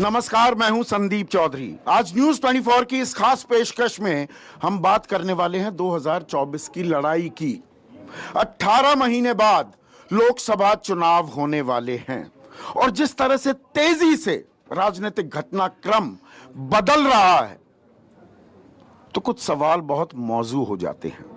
नमस्कार, मैं हूं संदीप चौधरी। आज न्यूज 24 की इस खास पेशकश में हम बात करने वाले हैं 2024 की लड़ाई की। 18 महीने बाद लोकसभा चुनाव होने वाले हैं और जिस तरह से तेजी से राजनीतिक घटनाक्रम बदल रहा है तो कुछ सवाल बहुत मौजू हो जाते हैं।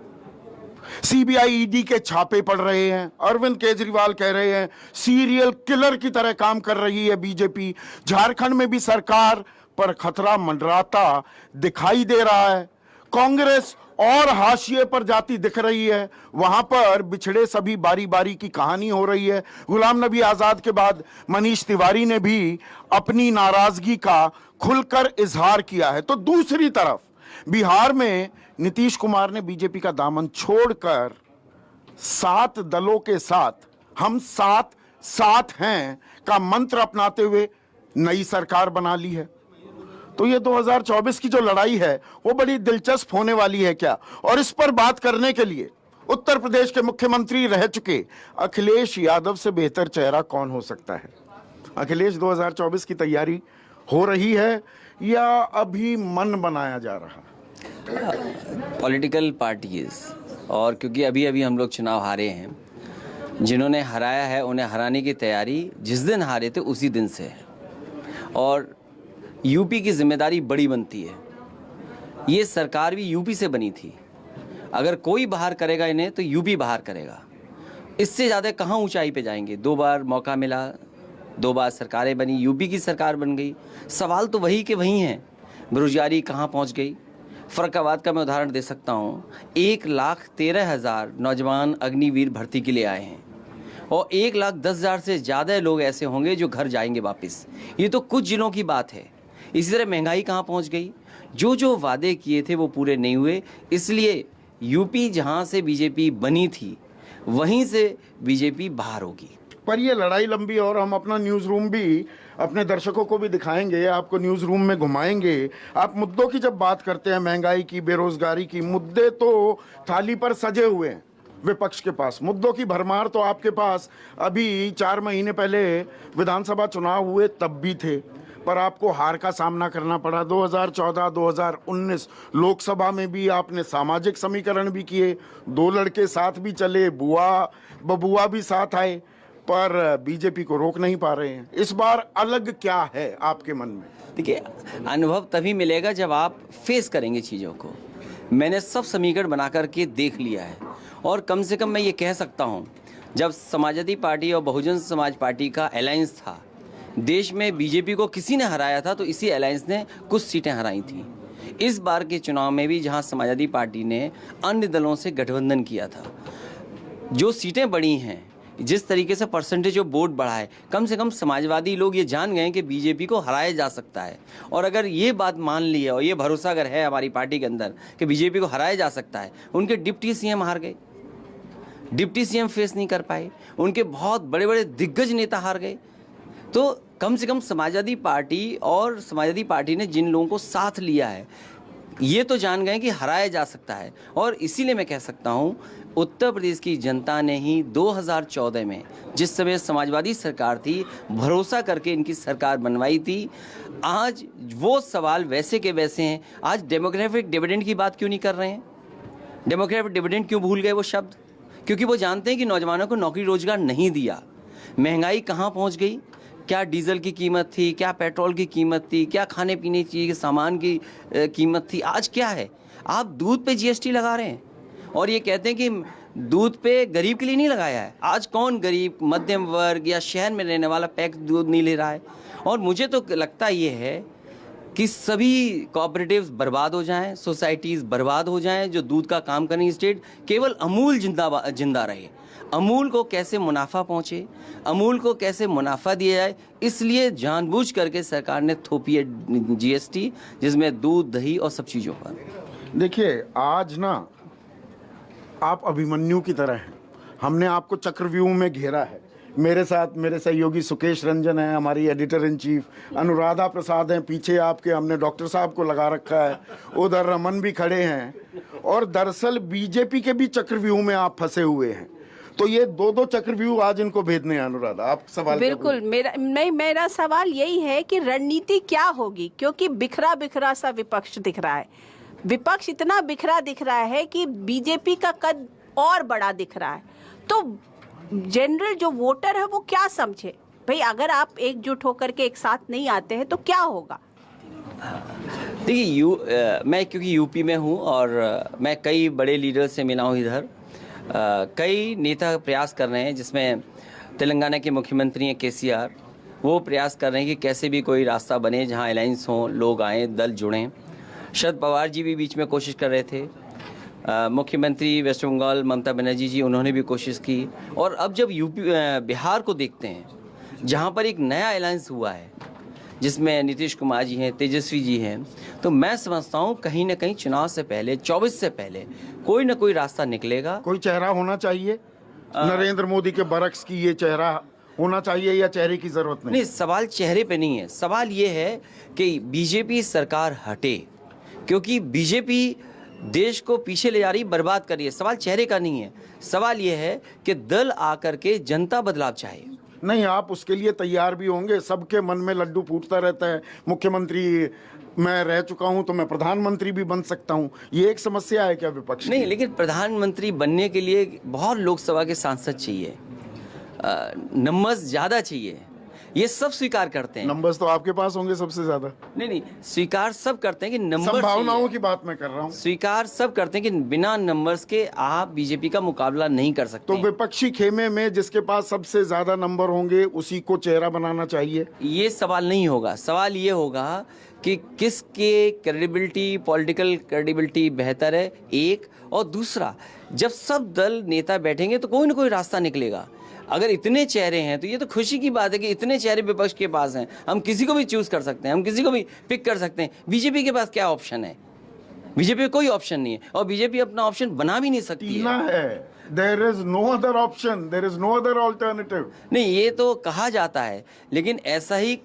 सीबीआई ईडी के छापे पड़ रहे हैं। अरविंद केजरीवाल कह रहे हैं सीरियल किलर की तरह काम कर रही है बीजेपी। झारखंड में भी सरकार पर खतरा मंडराता दिखाई दे रहा है। कांग्रेस और हाशिए पर जाती दिख रही है। वहां पर बिछड़े सभी बारी बारी की कहानी हो रही है। गुलाम नबी आजाद के बाद मनीष तिवारी ने भी अपनी नाराजगी का खुलकर इजहार किया है। तो दूसरी तरफ बिहार में नीतीश कुमार ने बीजेपी का दामन छोड़कर 7 दलों के साथ हम साथ साथ हैं का मंत्र अपनाते हुए नई सरकार बना ली है। तो ये 2024 की जो लड़ाई है वो बड़ी दिलचस्प होने वाली है क्या? और इस पर बात करने के लिए उत्तर प्रदेश के मुख्यमंत्री रह चुके अखिलेश यादव से बेहतर चेहरा कौन हो सकता है? अखिलेश, 2024 की तैयारी हो रही है या अभी मन बनाया जा रहा है? पॉलिटिकल पार्टीज, और क्योंकि अभी अभी हम लोग चुनाव हारे हैं, जिन्होंने हराया है उन्हें हराने की तैयारी जिस दिन हारे थे उसी दिन से है। और यूपी की जिम्मेदारी बड़ी बनती है। ये सरकार भी यूपी से बनी थी। अगर कोई बाहर करेगा इन्हें तो यूपी बाहर करेगा। इससे ज़्यादा कहाँ ऊंचाई पे जाएंगे? 2 बार मौका मिला, 2 बार सरकारें बनी, यूपी की सरकार बन गई। सवाल तो वही के वही हैं। बेरोजगारी कहाँ पहुँच गई? फर्रुखाबाद का मैं उदाहरण दे सकता हूँ। 1,13,000 नौजवान अग्निवीर भर्ती के लिए आए हैं और 1,10,000 से ज़्यादा लोग ऐसे होंगे जो घर जाएंगे वापस। ये तो कुछ जिलों की बात है। इसी तरह महंगाई कहाँ पहुँच गई? जो वादे किए थे वो पूरे नहीं हुए। इसलिए यूपी जहाँ से बीजेपी बनी थी वहीं से बीजेपी बाहर होगी। पर ये लड़ाई लंबी, और हम अपना न्यूज़ रूम भी अपने दर्शकों को भी दिखाएंगे, आपको न्यूज़ रूम में घुमाएंगे। आप मुद्दों की जब बात करते हैं, महंगाई की, बेरोजगारी की, मुद्दे तो थाली पर सजे हुए हैं विपक्ष के पास। मुद्दों की भरमार तो आपके पास अभी 4 महीने पहले विधानसभा चुनाव हुए तब भी थे, पर आपको हार का सामना करना पड़ा। 2014, 2019 लोकसभा में भी आपने सामाजिक समीकरण भी किए, 2 लड़के साथ भी चले, बुआ बबुआ भी साथ आए, पर बीजेपी को रोक नहीं पा रहे हैं। इस बार अलग क्या है आपके मन में? देखिए, अनुभव तभी मिलेगा जब आप फेस करेंगे चीज़ों को। मैंने सब समीकरण बना करके देख लिया है और कम से कम मैं ये कह सकता हूँ, जब समाजवादी पार्टी और बहुजन समाज पार्टी का अलायंस था, देश में बीजेपी को किसी ने हराया था तो इसी अलायंस ने कुछ सीटें हराई थी। इस बार के चुनाव में भी जहाँ समाजवादी पार्टी ने अन्य दलों से गठबंधन किया था, जो सीटें बढ़ी हैं, जिस तरीके से परसेंटेज ऑफ वोट बढ़ा है, कम से कम समाजवादी लोग ये जान गए कि बीजेपी को हराया जा सकता है। और अगर ये बात मान ली है और ये भरोसा अगर है हमारी पार्टी के अंदर कि बीजेपी को हराया जा सकता है, उनके डिप्टी सीएम हार गए, डिप्टी सीएम फेस नहीं कर पाए, उनके बहुत बड़े बड़े दिग्गज नेता हार गए। तो कम से कम समाजवादी पार्टी ने जिन लोगों को साथ लिया है, ये तो जान गए कि हराया जा सकता है। और इसीलिए मैं कह सकता हूँ, उत्तर प्रदेश की जनता ने ही 2014 में जिस समय समाजवादी सरकार थी, भरोसा करके इनकी सरकार बनवाई थी। आज वो सवाल वैसे के वैसे हैं। आज डेमोग्राफिक डिविडेंड की बात क्यों नहीं कर रहे हैं? डेमोग्राफिक डिविडेंड क्यों भूल गए वो शब्द? क्योंकि वो जानते हैं कि नौजवानों को नौकरी रोजगार नहीं दिया। महंगाई कहाँ पहुँच गई? क्या डीजल की कीमत थी, क्या पेट्रोल की कीमत थी, क्या खाने पीने की सामान की कीमत थी, आज क्या है? आप दूध पे जीएसटी लगा रहे हैं और ये कहते हैं कि दूध पे गरीब के लिए नहीं लगाया है। आज कौन गरीब, मध्यम वर्ग या शहर में रहने वाला पैक दूध नहीं ले रहा है? और मुझे तो लगता ये है कि सभी कोऑपरेटिव्स बर्बाद हो जाएं, सोसाइटीज़ बर्बाद हो जाएं, जो दूध का काम करने स्टेट केवल अमूल जिंदा रहे। अमूल को कैसे मुनाफा पहुंचे, अमूल को कैसे मुनाफा दिया जाए, इसलिए जानबूझ करके सरकार ने थोपी है जीएसटी, जिसमें दूध, दही और सब चीज़ों पर। देखिए, आज ना आप अभिमन्यु की तरह हैं। हमने आपको चक्रव्यूह में घेरा है। मेरे साथ मेरे सहयोगी सुकेश रंजन है, हमारी editor in chief Anuradha Prasad हैं, पीछे आपके हमने डॉक्टर साहब को लगा रखा है, उधर रमन भी खड़े हैं। और दरअसल बीजेपी के भी चक्रव्यूह में आप फंसे हुए हैं। तो ये दो चक्रव्यूह आज इनको भेदने हैं। अनुराधा, आप सवाल क्या बिल्कुल, मेरा सवाल यही है कि रणनीति क्या होगी, क्योंकि बिखरा बिखरा सा विपक्ष दिख रहा है। विपक्ष इतना बिखरा दिख रहा है कि बीजेपी का कद और बड़ा दिख रहा है। तो जनरल जो वोटर है वो क्या समझे भाई, अगर आप एकजुट होकर के एक साथ नहीं आते हैं तो क्या होगा? देखिए, मैं क्योंकि यूपी में हूँ और मैं कई बड़े लीडर से मिला हूँ इधर। कई नेता प्रयास कर रहे हैं, जिसमें तेलंगाना के मुख्यमंत्री हैं केसीआर, वो प्रयास कर रहे हैं कि कैसे भी कोई रास्ता बने जहां अलायंस हो, लोग आएँ, दल जुड़ें। शरद पवार जी भी बीच में कोशिश कर रहे थे। मुख्यमंत्री वेस्ट बंगाल ममता बनर्जी जी, उन्होंने भी कोशिश की। और अब जब बिहार को देखते हैं, जहां पर एक नया अलायंस हुआ है, जिसमें नीतीश कुमार जी हैं, तेजस्वी जी हैं, तो मैं समझता हूं कहीं ना कहीं चुनाव से पहले, 24 से पहले कोई ना कोई रास्ता निकलेगा। कोई चेहरा होना चाहिए, नरेंद्र मोदी के बरक्स की ये चेहरा होना चाहिए या चेहरे की जरूरत नहीं? नहीं, सवाल चेहरे पे नहीं है। सवाल ये है कि बीजेपी सरकार हटे, क्योंकि बीजेपी देश को पीछे ले जा रही, बर्बाद कर रही है। सवाल चेहरे का नहीं है, सवाल ये है कि दल आकर के जनता बदलाव चाहे। नहीं, आप उसके लिए तैयार भी होंगे? सबके मन में लड्डू फूटता रहता है, मुख्यमंत्री मैं रह चुका हूं तो मैं प्रधानमंत्री भी बन सकता हूं। ये एक समस्या है क्या विपक्ष की? नहीं, लेकिन प्रधानमंत्री बनने के लिए बहुत लोकसभा के सांसद चाहिए, नंबर्स ज़्यादा चाहिए। ये सब स्वीकार करते हैं। नंबर्स तो आपके पास होंगे सबसे ज्यादा। नहीं, स्वीकार सब करते हैं कि नंबर, संभावनाओं की बात मैं कर रहा हूं। स्वीकार सब करते हैं कि बिना नंबर्स के आप बीजेपी का मुकाबला नहीं कर सकते। तो विपक्षी खेमे में जिसके पास सबसे ज्यादा नंबर होंगे उसी को चेहरा बनाना चाहिए? ये सवाल नहीं होगा। सवाल ये होगा कि किसके क्रेडिबिलिटी, पॉलिटिकल क्रेडिबिलिटी बेहतर है, एक। और दूसरा, जब सब दल नेता बैठेंगे तो कोई ना कोई रास्ता निकलेगा। अगर इतने चेहरे हैं तो ये तो खुशी की बात है कि इतने चेहरे विपक्ष के पास हैं। हम किसी को भी चूज कर सकते हैं, हम किसी को भी पिक कर सकते हैं। बीजेपी के पास क्या ऑप्शन है? बीजेपी में कोई ऑप्शन नहीं है, और बीजेपी अपना ऑप्शन बना भी नहीं सकती है। There is no other option, there is no other alternative. नहीं, ये तो कहा जाता है, लेकिन ऐसा ही,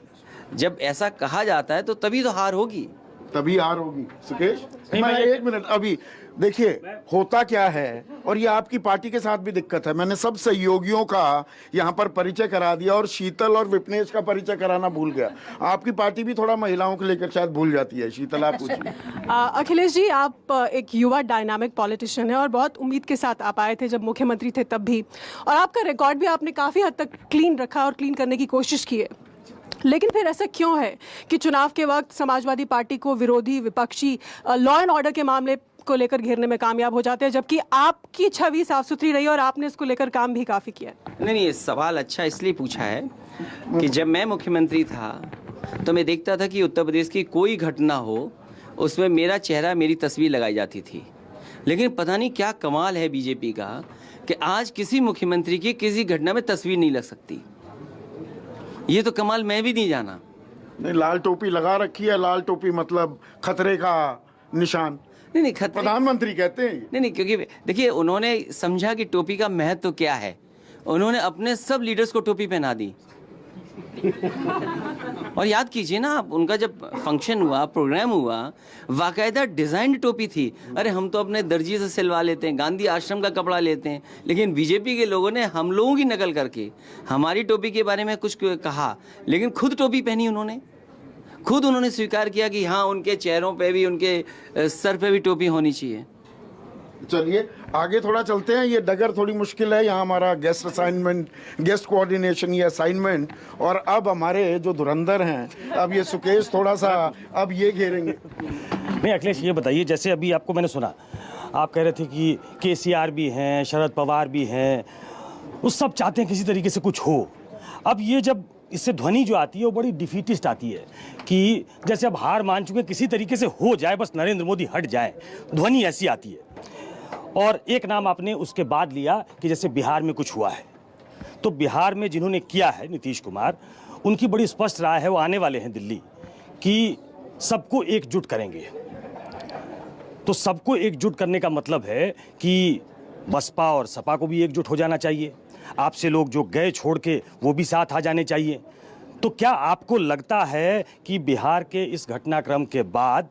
जब ऐसा कहा जाता है तो तभी तो हार होगी। तभी हार होगी। सुकेश, मैं एक मिनट, अभी देखिए होता क्या है, और ये आपकी पार्टी के साथ भी दिक्कत है। मैंने सब सहयोगियों का यहाँ पर परिचय करा दिया और शीतल और विपनेश का परिचय कराना भूल गया। आपकी पार्टी भी थोड़ा महिलाओं को लेकर शायद भूल जाती है। शीतल, आप पूछिए। अखिलेश जी, आप एक युवा डायनामिक पॉलिटिशियन है और बहुत उम्मीद के साथ आप आए थे जब मुख्यमंत्री थे तब भी, और आपका रिकॉर्ड भी आपने काफ़ी हद तक क्लीन रखा और क्लीन करने की कोशिश की है। लेकिन फिर ऐसा क्यों है कि चुनाव के वक्त समाजवादी पार्टी को विरोधी विपक्षी लॉ एंड ऑर्डर के मामले को लेकर घेरने में कामयाब हो जाते हैं, जबकि आपकी छवि साफ सुथरी रही और आपने इसको लेकर काम भी काफ़ी किया? नहीं, ये सवाल अच्छा इसलिए पूछा है कि जब मैं मुख्यमंत्री था तो मैं देखता था कि उत्तर प्रदेश की कोई घटना हो उसमें मेरा चेहरा, मेरी तस्वीर लगाई जाती थी। लेकिन पता नहीं क्या कमाल है बीजेपी का कि आज किसी मुख्यमंत्री की किसी घटना में तस्वीर नहीं लग सकती। ये तो कमाल मैं भी नहीं जाना। नहीं, लाल टोपी लगा रखी है। लाल टोपी मतलब खतरे का निशान? नहीं, खतरे, प्रधानमंत्री कहते हैं। नहीं, क्योंकि देखिए उन्होंने समझा कि टोपी का महत्व क्या है। उन्होंने अपने सब लीडर्स को टोपी पहना दी। और याद कीजिए ना आप, उनका जब फंक्शन हुआ, प्रोग्राम हुआ, बाकायदा डिजाइंड टोपी थी। अरे हम तो अपने दर्जी से सिलवा लेते हैं, गांधी आश्रम का कपड़ा लेते हैं, लेकिन बीजेपी के लोगों ने हम लोगों की नकल करके हमारी टोपी के बारे में कुछ कहा, लेकिन खुद टोपी पहनी उन्होंने। खुद उन्होंने स्वीकार किया कि हाँ, उनके चेहरों पे भी, उनके सर पे भी टोपी होनी चाहिए। चलिए आगे थोड़ा चलते हैं। ये डगर थोड़ी मुश्किल है। यहाँ हमारा गेस्ट असाइनमेंट, गेस्ट कोऑर्डिनेशन, ये असाइनमेंट, और अब हमारे जो धुरंधर हैं, अब ये सुकेश थोड़ा सा अब ये घेरेंगे। नहीं अखिलेश, ये बताइए, जैसे अभी आपको मैंने सुना, आप कह रहे थे कि केसीआर भी हैं, शरद पवार भी हैं, वो सब चाहते हैं किसी तरीके से कुछ हो। अब ये जब इससे ध्वनि जो आती है वो बड़ी डिफीटिस्ट आती है कि जैसे अब हार मान चुके, किसी तरीके से हो जाए, बस नरेंद्र मोदी हट जाए, ध्वनि ऐसी आती है। और एक नाम आपने उसके बाद लिया कि जैसे बिहार में कुछ हुआ है, तो बिहार में जिन्होंने किया है नीतीश कुमार, उनकी बड़ी स्पष्ट राय है, वो आने वाले हैं दिल्ली, कि सबको एकजुट करेंगे। तो सबको एकजुट करने का मतलब है कि बसपा और सपा को भी एकजुट हो जाना चाहिए, आपसे लोग जो गए छोड़ के वो भी साथ आ जाने चाहिए। तो क्या आपको लगता है कि बिहार के इस घटनाक्रम के बाद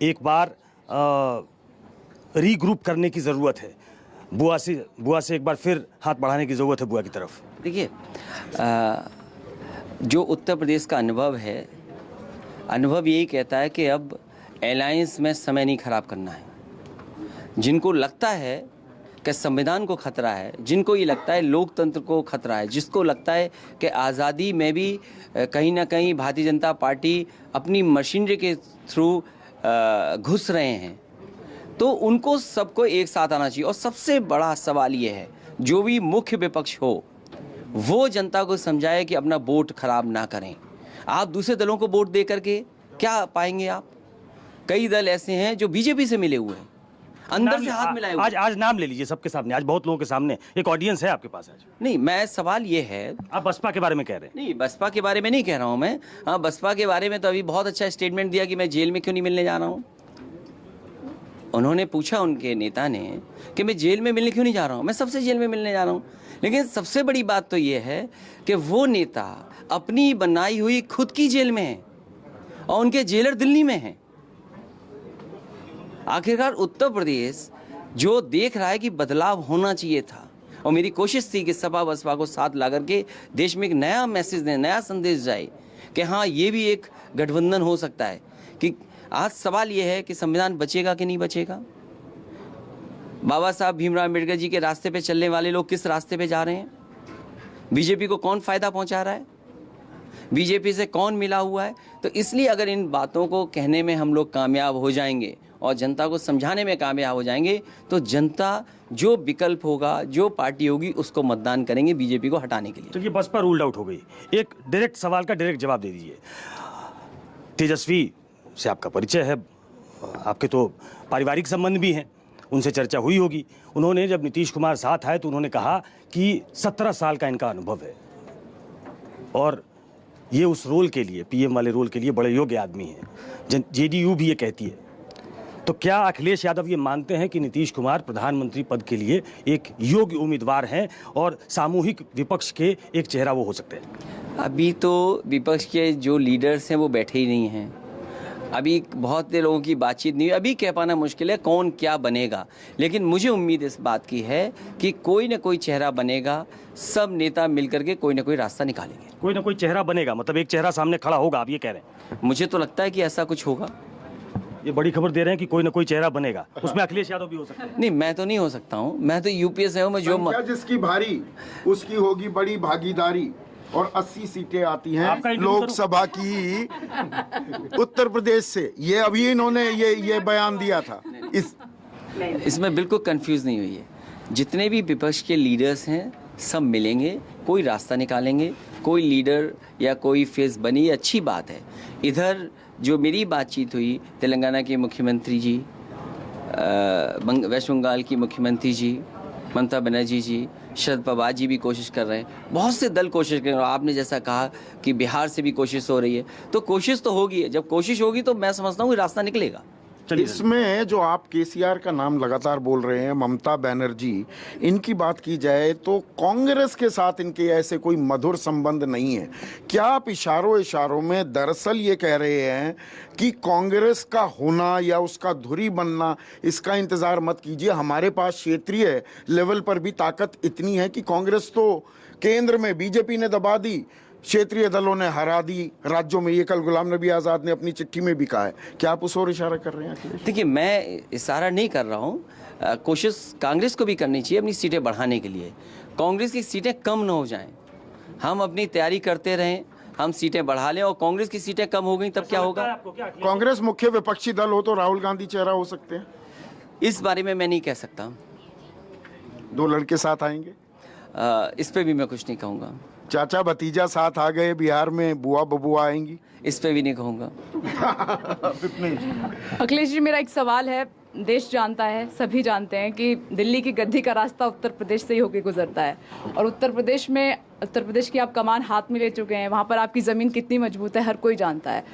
एक बार रीग्रुप करने की ज़रूरत है? बुआ से एक बार फिर हाथ बढ़ाने की ज़रूरत है बुआ की तरफ? देखिए, जो उत्तर प्रदेश का अनुभव है, अनुभव यही कहता है कि अब अलायंस में समय नहीं खराब करना है। जिनको लगता है कि संविधान को खतरा है, जिनको ये लगता है लोकतंत्र को खतरा है, जिसको लगता है कि आज़ादी में भी कहीं ना कहीं भारतीय जनता पार्टी अपनी मशीनरी के थ्रू घुस रहे हैं, तो उनको सबको एक साथ आना चाहिए। और सबसे बड़ा सवाल ये है, जो भी मुख्य विपक्ष हो वो जनता को समझाए कि अपना वोट खराब ना करें। आप दूसरे दलों को वोट दे करके क्या पाएंगे? आप कई दल ऐसे हैं जो बीजेपी से मिले हुए हैं, अंदर से हाथ मिलाए हुए। आज नाम ले लीजिए सबके सामने, आज बहुत लोगों के सामने, एक ऑडियंस है आपके पास आज। नहीं, मैं सवाल ये है, आप बसपा के बारे में कह रहे हैं? नहीं, बसपा के बारे में नहीं कह रहा हूँ मैं। हाँ, बसपा के बारे में तो अभी बहुत अच्छा स्टेटमेंट दिया कि मैं जेल में क्यों नहीं मिलने जा रहा हूँ। उन्होंने पूछा उनके नेता ने कि मैं जेल में मिलने क्यों नहीं जा रहा हूँ। मैं सबसे जेल में मिलने जा रहा हूँ। लेकिन सबसे बड़ी बात तो ये है कि वो नेता अपनी बनाई हुई खुद की जेल में है और उनके जेलर दिल्ली में हैं। आखिरकार उत्तर प्रदेश जो देख रहा है कि बदलाव होना चाहिए था, और मेरी कोशिश थी कि सपा बसपा को साथ ला करके देश में एक नया मैसेज दें, नया संदेश जाए कि हाँ, ये भी एक गठबंधन हो सकता है। कि आज सवाल ये है कि संविधान बचेगा कि नहीं बचेगा। बाबा साहब भीमराव अम्बेडकर जी के रास्ते पे चलने वाले लोग किस रास्ते पे जा रहे हैं? बीजेपी को कौन फायदा पहुंचा रहा है? बीजेपी से कौन मिला हुआ है? तो इसलिए अगर इन बातों को कहने में हम लोग कामयाब हो जाएंगे और जनता को समझाने में कामयाब हो जाएंगे, तो जनता जो विकल्प होगा, जो पार्टी होगी, उसको मतदान करेंगे बीजेपी को हटाने के लिए। तो ये बसपा रूल्ड आउट हो गई। एक डायरेक्ट सवाल का डायरेक्ट जवाब दे दीजिए। तेजस्वी से आपका परिचय है, आपके तो पारिवारिक संबंध भी हैं, उनसे चर्चा हुई होगी। उन्होंने जब नीतीश कुमार साथ आए तो उन्होंने कहा कि 17 साल का इनका अनुभव है और ये उस रोल के लिए, पीएम वाले रोल के लिए बड़े योग्य आदमी हैं। जेडीयू भी ये कहती है। तो क्या अखिलेश यादव ये मानते हैं कि नीतीश कुमार प्रधानमंत्री पद के लिए एक योग्य उम्मीदवार हैं और सामूहिक विपक्ष के एक चेहरा वो हो सकते हैं? अभी तो विपक्ष के जो लीडर्स हैं वो बैठे ही नहीं हैं। अभी बहुत से लोगों की बातचीत नहीं हुई। अभी कह पाना मुश्किल है कौन क्या बनेगा, लेकिन मुझे उम्मीद इस बात की है कि कोई ना कोई चेहरा बनेगा। सब नेता मिलकर के कोई ना कोई रास्ता निकालेंगे। कोई ना कोई चेहरा बनेगा, मतलब एक चेहरा सामने खड़ा होगा, आप ये कह रहे हैं? मुझे तो लगता है कि ऐसा कुछ होगा। ये बड़ी खबर दे रहे हैं कि कोई ना कोई चेहरा बनेगा, उसमें अखिलेश यादव भी हो सकते हैं। नहीं, मैं तो नहीं हो सकता हूँ। मैं तो यूपीए से हूँ। मैं जो जिसकी भारी उसकी होगी बड़ी भागीदारी। और 80 सीटें आती हैं लोकसभा की उत्तर प्रदेश से। ये अभी इन्होंने ये बयान दिया था। इसमें बिल्कुल कंफ्यूज नहीं हुई है। जितने भी विपक्ष के लीडर्स हैं सब मिलेंगे, कोई रास्ता निकालेंगे। कोई लीडर या कोई फेस बनी, ये अच्छी बात है। इधर जो मेरी बातचीत हुई तेलंगाना के मुख्यमंत्री जी, वेस्ट बंगाल की मुख्यमंत्री जी ममता बनर्जी जी, शरद पवार जी भी कोशिश कर रहे हैं। बहुत से दल कोशिश कर रहे हैं। आपने जैसा कहा कि बिहार से भी कोशिश हो रही है, तो कोशिश तो होगी। जब कोशिश होगी तो मैं समझता हूँ रास्ता निकलेगा। इसमें जो आप केसीआर का नाम लगातार बोल रहे हैं, ममता बनर्जी, इनकी बात की जाए तो कांग्रेस के साथ इनके ऐसे कोई मधुर संबंध नहीं है। क्या आप इशारों में दरअसल ये कह रहे हैं कि कांग्रेस का होना या उसका धुरी बनना, इसका इंतजार मत कीजिए? हमारे पास क्षेत्रीय लेवल पर भी ताकत इतनी है कि कांग्रेस तो केंद्र में बीजेपी ने दबा दी, क्षेत्रीय दलों ने हरा दी राज्यों में। ये कल गुलाम नबी आज़ाद ने अपनी चिट्ठी में भी कहा है। क्या आप उस ओर इशारा कर रहे हैं? देखिए, मैं इशारा नहीं कर रहा हूँ। कोशिश कांग्रेस को भी करनी चाहिए अपनी सीटें बढ़ाने के लिए। कांग्रेस की सीटें कम न हो जाएं। हम अपनी तैयारी करते रहें, हम सीटें बढ़ा लें, और कांग्रेस की सीटें कम हो गई तब क्या होगा? कांग्रेस मुख्य विपक्षी दल हो तो राहुल गांधी चेहरा हो सकते हैं। इस बारे में मैं नहीं कह सकता। 2 लड़के साथ आएंगे, इस पे भी मैं कुछ नहीं कहूँगा। चाचा भतीजा साथ आ गए बिहार में, बुआ बबुआ आएंगी, इस पे भी नहीं कहूँगा। अखिलेश जी, मेरा एक सवाल है। देश जानता है, सभी जानते हैं कि दिल्ली की गद्दी का रास्ता उत्तर प्रदेश से ही होकर गुजरता है, और उत्तर प्रदेश की आप कमान हाथ में ले चुके हैं। वहाँ पर आपकी ज़मीन कितनी मजबूत है हर कोई जानता है।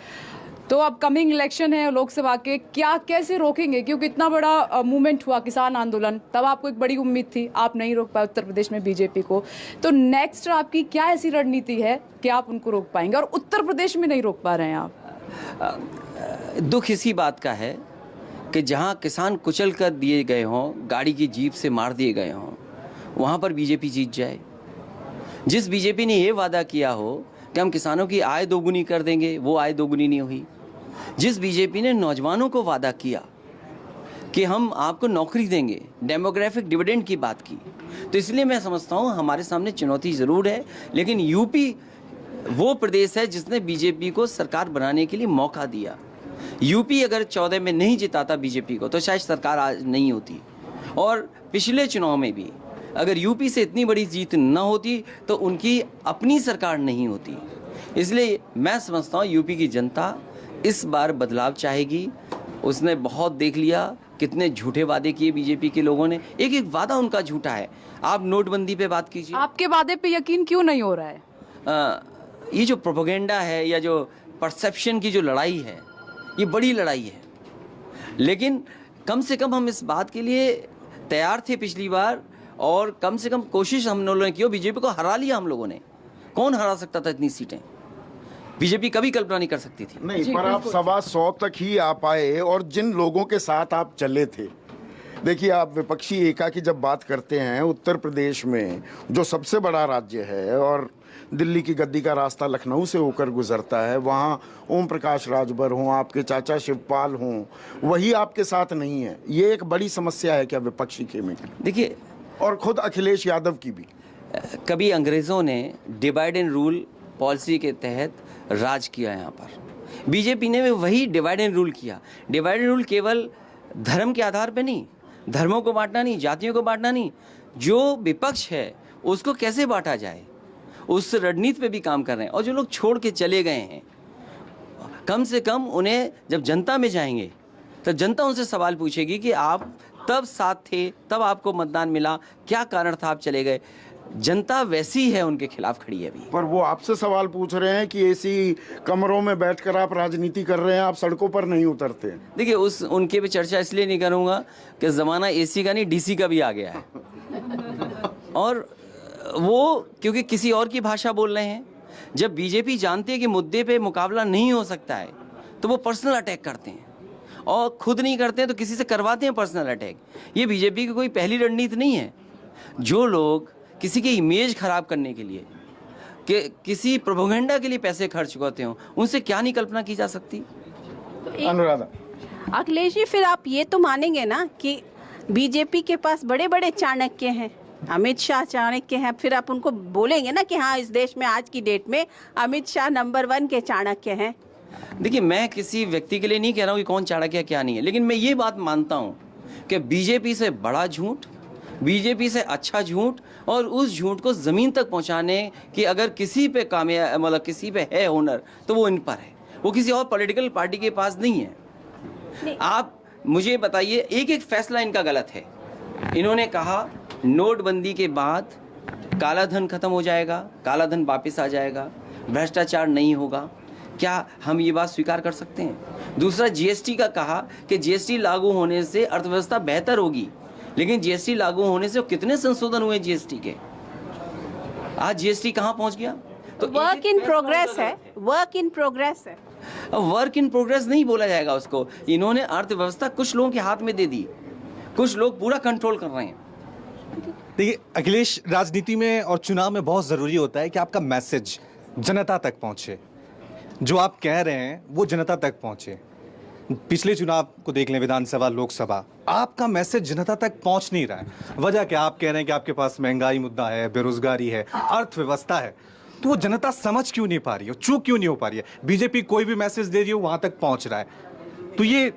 तो अब कमिंग इलेक्शन है लोकसभा के, क्या कैसे रोकेंगे? क्योंकि इतना बड़ा मूवमेंट हुआ किसान आंदोलन, तब आपको एक बड़ी उम्मीद थी, आप नहीं रोक पाए उत्तर प्रदेश में बीजेपी को। तो नेक्स्ट आपकी क्या ऐसी रणनीति है कि आप उनको रोक पाएंगे, और उत्तर प्रदेश में नहीं रोक पा रहे हैं आप? दुख इसी बात का है कि जहां किसान कुचल कर दिए गए हों, गाड़ी की जीप से मार दिए गए हों, वहां पर बीजेपी जीत जाए। जिस बीजेपी ने ये वादा किया हो कि हम किसानों की आय दोगुनी कर देंगे, वो आय दोगुनी नहीं हुई। जिस बीजेपी ने नौजवानों को वादा किया कि हम आपको नौकरी देंगे, डेमोग्राफिक डिविडेंड की बात की, तो इसलिए मैं समझता हूँ हमारे सामने चुनौती ज़रूर है। लेकिन यूपी वो प्रदेश है जिसने बीजेपी को सरकार बनाने के लिए मौका दिया। यूपी अगर 14 में नहीं जिताता बीजेपी को तो शायद सरकार आज नहीं होती। और पिछले चुनाव में भी अगर यूपी से इतनी बड़ी जीत न होती तो उनकी अपनी सरकार नहीं होती। इसलिए मैं समझता हूँ यूपी की जनता इस बार बदलाव चाहेगी। उसने बहुत देख लिया कितने झूठे वादे किए बीजेपी के लोगों ने, एक एक वादा उनका झूठा है। आप नोटबंदी पे बात कीजिए, आपके वादे पे यकीन क्यों नहीं हो रहा है? ये जो प्रोपेगेंडा है या जो परसेप्शन की जो लड़ाई है, ये बड़ी लड़ाई है। लेकिन कम से कम हम इस बात के लिए तैयार थे पिछली बार, और कम से कम कोशिश हम लोगों ने की। बीजेपी को हरा लिया हम लोगों ने। कौन हरा सकता था इतनी सीटें? बीजेपी कभी कल्पना नहीं कर सकती थी। नहीं, पर आप 125 तक ही आ पाए, और जिन लोगों के साथ आप चले थे, देखिए आप विपक्षी एका की जब बात करते हैं, उत्तर प्रदेश में जो सबसे बड़ा राज्य है और दिल्ली की गद्दी का रास्ता लखनऊ से होकर गुजरता है, वहाँ ओम प्रकाश राजभर हों, आपके चाचा शिवपाल हों, वही आपके साथ नहीं है। ये एक बड़ी समस्या है क्या विपक्षी के में? देखिए, और खुद अखिलेश यादव की भी कभी अंग्रेज़ों ने डिवाइड एंड रूल पॉलिसी के तहत राज किया यहाँ पर। बीजेपी ने वही डिवाइड एंड रूल किया। डिवाइड एंड रूल केवल धर्म के आधार पे नहीं, धर्मों को बांटना नहीं, जातियों को बांटना नहीं, जो विपक्ष है उसको कैसे बांटा जाए, उस रणनीति पे भी काम कर रहे हैं। और जो लोग छोड़ के चले गए हैं, कम से कम उन्हें जब जनता में जाएंगे तो जनता उनसे सवाल पूछेगी कि आप तब साथ थे, तब आपको मतदान मिला, क्या कारण था आप चले गए। जनता वैसी है, उनके खिलाफ खड़ी है अभी। पर वो आपसे सवाल पूछ रहे हैं कि एसी कमरों में बैठकर आप राजनीति कर रहे हैं, आप सड़कों पर नहीं उतरते। देखिए, उनके पे चर्चा इसलिए नहीं करूंगा कि ज़माना एसी का नहीं, डीसी का भी आ गया है। और वो क्योंकि किसी और की भाषा बोल रहे हैं। जब बीजेपी जानती है कि मुद्दे पे मुकाबला नहीं हो सकता है तो वो पर्सनल अटैक करते हैं, और खुद नहीं करते हैं तो किसी से करवाते हैं पर्सनल अटैक। ये बीजेपी की कोई पहली रणनीति नहीं है। जो लोग किसी की इमेज खराब करने के लिए, कि किसी प्रोपेगेंडा के लिए पैसे खर्च करते हो, उनसे क्या नहीं कल्पना की जा सकती। अनुराधा, अखिलेश जी, फिर आप ये तो मानेंगे ना कि बीजेपी के पास बड़े बड़े चाणक्य हैं, अमित शाह चाणक्य हैं, फिर आप उनको बोलेंगे ना कि हाँ, इस देश में आज की डेट में अमित शाह नंबर 1 के चाणक्य हैं। देखिए, मैं किसी व्यक्ति के लिए नहीं कह रहा हूँ कि कौन चाणक्य क्या नहीं है, लेकिन मैं ये बात मानता हूँ कि बीजेपी से बड़ा झूठ, बीजेपी से अच्छा झूठ, और उस झूठ को ज़मीन तक पहुँचाने की अगर किसी पे कामयाब, मतलब किसी पे है हुनर, तो वो इन पर है। वो किसी और पॉलिटिकल पार्टी के पास नहीं है। आप मुझे बताइए, एक एक फैसला इनका गलत है। इन्होंने कहा नोटबंदी के बाद काला धन खत्म हो जाएगा, काला धन वापस आ जाएगा, भ्रष्टाचार नहीं होगा। क्या हम ये बात स्वीकार कर सकते हैं? दूसरा, जीएसटी का कहा कि जीएसटी लागू होने से अर्थव्यवस्था बेहतर होगी, लेकिन जीएसटी लागू होने से कितने संशोधन हुए जीएसटी के? आज जीएसटी कहाँ पहुँच गया? तो वर्क इन प्रोग्रेस है, वर्क इन प्रोग्रेस है। वर्क इन प्रोग्रेस नहीं बोला जाएगा उसको। इन्होंने अर्थव्यवस्था कुछ लोगों के हाथ में दे दी, कुछ लोग पूरा कंट्रोल कर रहे हैं। देखिए अखिलेश, राजनीति में और चुनाव में बहुत ज़रूरी होता है कि आपका मैसेज जनता तक पहुंचे, जो आप कह रहे हैं वो जनता तक पहुंचे। पिछले चुनाव को देख लें, विधानसभा, लोकसभा, आपका मैसेज जनता तक पहुंच नहीं रहा है। वजह क्या? आप कह रहे हैं कि आपके पास महंगाई मुद्दा है, बेरोजगारी है, अर्थव्यवस्था है, तो वो जनता समझ क्यों नहीं पा रही है, चूक क्यों नहीं हो पा रही है? बीजेपी कोई भी मैसेज दे रही है वहां तक पहुंच रहा है, तो ये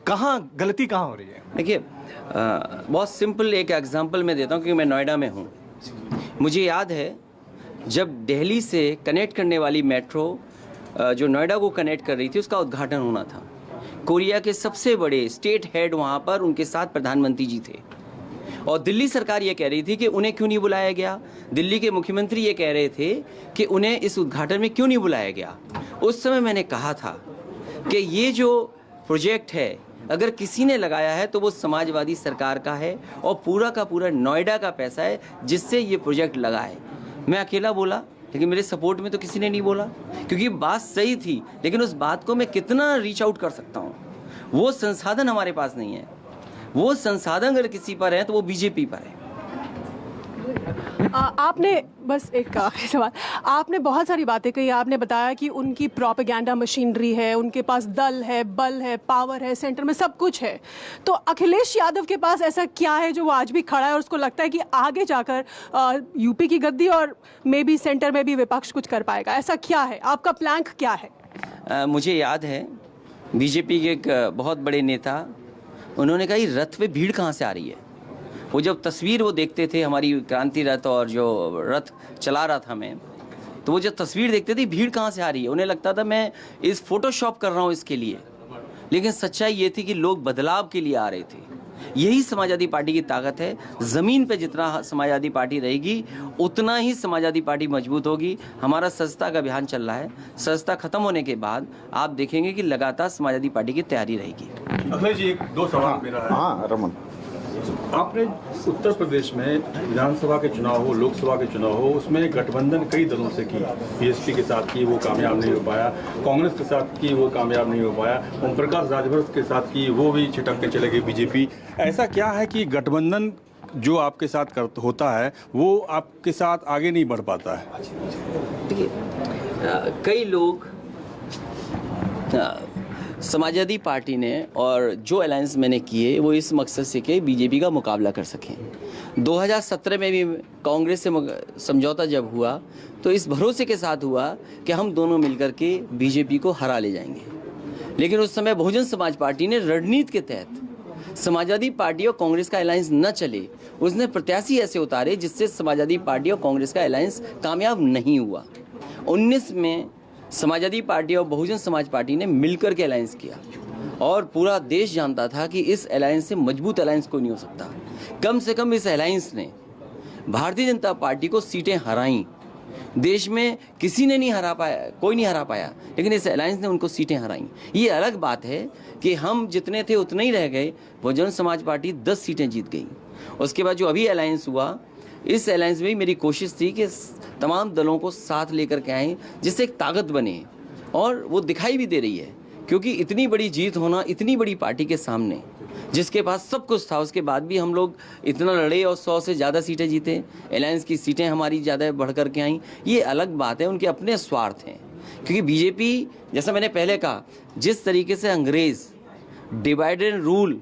कहाँ गलती कहाँ हो रही है? देखिए, बहुत सिंपल एक एग्जांपल मैं देता हूँ, क्योंकि मैं नोएडा में हूँ। मुझे याद है जब दिल्ली से कनेक्ट करने वाली मेट्रो जो नोएडा को कनेक्ट कर रही थी, उसका उद्घाटन होना था। कोरिया के सबसे बड़े स्टेट हेड वहाँ पर, उनके साथ प्रधानमंत्री जी थे, और दिल्ली सरकार ये कह रही थी कि उन्हें क्यों नहीं बुलाया गया। दिल्ली के मुख्यमंत्री ये कह रहे थे कि उन्हें इस उद्घाटन में क्यों नहीं बुलाया गया। उस समय मैंने कहा था कि ये जो प्रोजेक्ट है, अगर किसी ने लगाया है तो वो समाजवादी सरकार का है, और पूरा का पूरा नोएडा का पैसा है जिससे ये प्रोजेक्ट लगा है। मैं अकेला बोला, लेकिन मेरे सपोर्ट में तो किसी ने नहीं बोला, क्योंकि बात सही थी, लेकिन उस बात को मैं कितना रीच आउट कर सकता हूँ, वो संसाधन हमारे पास नहीं है। वो संसाधन अगर किसी पर है तो वो बीजेपी पर है। आपने बस एक आखिरी सवाल, आपने बहुत सारी बातें कही। आपने बताया कि उनकी प्रोपेगेंडा मशीनरी है, उनके पास दल है, बल है, पावर है, सेंटर में सब कुछ है। तो अखिलेश यादव के पास ऐसा क्या है जो वो आज भी खड़ा है और उसको लगता है कि आगे जाकर यूपी की गद्दी और मे बी सेंटर में भी विपक्ष कुछ कर पाएगा? ऐसा क्या है, आपका प्लान क्या है? मुझे याद है बीजेपी के एक बहुत बड़े नेता, उन्होंने कहा ये रथ पे भीड़ कहाँ से आ रही है। वो जब तस्वीर वो देखते थे हमारी क्रांति रथ और जो रथ चला रहा था मैं, तो वो जब तस्वीर देखते थे भीड़ कहाँ से आ रही है, उन्हें लगता था मैं इस फोटोशॉप कर रहा हूँ इसके लिए। लेकिन सच्चाई ये थी कि लोग बदलाव के लिए आ रहे थे। यही समाजवादी पार्टी की ताकत है। ज़मीन पे जितना समाजवादी पार्टी रहेगी उतना ही समाजवादी पार्टी मजबूत होगी। हमारा सस्ता का अभियान चल रहा है। सस्ता खत्म होने के बाद आप देखेंगे कि लगातार समाजवादी पार्टी की तैयारी रहेगी। अखिलेश जी, एक दो सवाल मेरा है। हाँ रमन, आपने उत्तर प्रदेश में विधानसभा के चुनाव हो, लोकसभा के चुनाव हो, उसमें गठबंधन कई दलों से की। बीएसपी के साथ की, वो कामयाब नहीं हो पाया। कांग्रेस के साथ की, वो कामयाब नहीं हो पाया। ओम प्रकाश राजभर के साथ की, वो भी छिटकने चले गए बीजेपी। ऐसा क्या है कि गठबंधन जो आपके साथ होता है वो आपके साथ आगे नहीं बढ़ पाता है? देखिए, कई लोग समाजवादी पार्टी ने और जो अलायंस मैंने किए वो इस मकसद से कि बीजेपी का मुकाबला कर सकें। 2017 में भी कांग्रेस से समझौता जब हुआ तो इस भरोसे के साथ हुआ कि हम दोनों मिलकर के बीजेपी को हरा ले जाएंगे। लेकिन उस समय बहुजन समाज पार्टी ने रणनीति के तहत समाजवादी पार्टी और कांग्रेस का अलायंस न चले, उसने प्रत्याशी ऐसे उतारे जिससे समाजवादी पार्टी और कांग्रेस का अलायंस कामयाब नहीं हुआ। 19 में समाजवादी पार्टी और बहुजन समाज पार्टी ने मिलकर के अलायंस किया और पूरा देश जानता था कि इस अलायंस से मजबूत अलायंस कोई नहीं हो सकता। कम से कम इस अलायंस ने भारतीय जनता पार्टी को सीटें हराईं। देश में किसी ने नहीं हरा पाया, कोई नहीं हरा पाया, लेकिन इस अलायंस ने उनको सीटें हराईं। ये अलग बात है कि हम जितने थे उतने ही रह गए। बहुजन समाज पार्टी 10 सीटें जीत गई। उसके बाद जो अभी अलायंस हुआ, इस अलायंस में मेरी कोशिश थी कि तमाम दलों को साथ लेकर के आएँ जिससे एक ताकत बने, और वो दिखाई भी दे रही है। क्योंकि इतनी बड़ी जीत होना, इतनी बड़ी पार्टी के सामने जिसके पास सब कुछ था, उसके बाद भी हम लोग इतना लड़े और 100 से ज़्यादा सीटें जीते। अलायंस की सीटें हमारी ज़्यादा बढ़ कर के आईं। ये अलग बात है, उनके अपने स्वार्थ हैं। क्योंकि बीजेपी, जैसा मैंने पहले कहा, जिस तरीके से अंग्रेज़ डिवाइड एंड रूल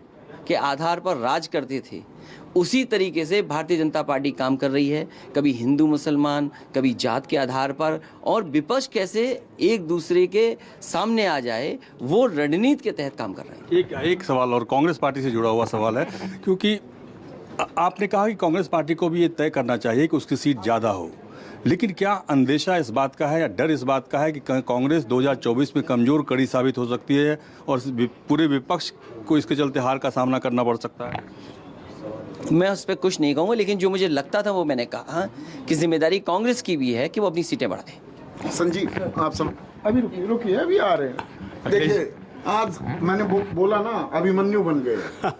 के आधार पर राज करते थे, उसी तरीके से भारतीय जनता पार्टी काम कर रही है। कभी हिंदू मुसलमान, कभी जात के आधार पर, और विपक्ष कैसे एक दूसरे के सामने आ जाए, वो रणनीति के तहत काम कर रहे हैं। एक सवाल और कांग्रेस पार्टी से जुड़ा हुआ सवाल है, क्योंकि आपने कहा कि कांग्रेस पार्टी को भी ये तय करना चाहिए कि उसकी सीट ज़्यादा हो, लेकिन क्या अंदेशा इस बात का है या डर इस बात का है कि कांग्रेस 2024 में कमज़ोर कड़ी साबित हो सकती है और पूरे विपक्ष को इसके चलते हार का सामना करना पड़ सकता है? मैं उस पर कुछ नहीं कहूँगा, लेकिन जो मुझे लगता था वो मैंने कहा कि जिम्मेदारी कांग्रेस की भी है कि वो अपनी सीटें बढ़ाए। संजीव आप सब अभी रुकिए अभी आ रहे हैं। देखिए, आज मैंने बोला ना, अभिमन्यु बन गए,